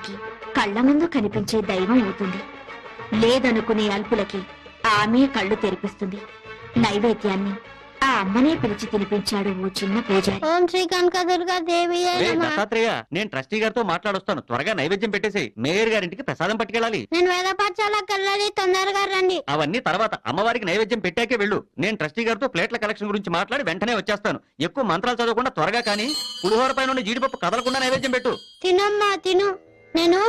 వారికి కళ్ళ ముందు కనిపించే దైవం అవుతుంది. లేదనుకునే అల్పులకి ఆమె కళ్ళు తెరిపిస్తుంది. నైవేద్యాన్ని ఆ అమ్మనే పిలిచి తినిపించాడు ఓ చిన్న పూజారి. ఓం శ్రీ కనకదుర్గా దేవి దత్తాత్రేయ, నేను ట్రస్టీ గారితో మాట్లాడొస్తాను. త్వరగా నైవేద్యం పెట్టేసి మేయర్ గారింటికి ప్రసాదం పట్టుకెళ్ళాలి. నేను వేద పాఠశాలకు వెళ్ళాలి, తొందరగా రండి. అవన్నీ తర్వాత, అమ్మవారికి నైవేద్యం పెట్టాకే వెళ్ళు. నేను ట్రస్టీ గారితో ప్లేట్ల కలెక్షన్ గురించి మాట్లాడి వెంటనే వచ్చేస్తాను. ఎక్కువ మంత్రాలు చదవకుండా త్వరగా కానీ పులిహోర పైన జీడిపప్పు కదలకుండా నైవేద్యం పెట్టు. తినమ్మా తిను. నేను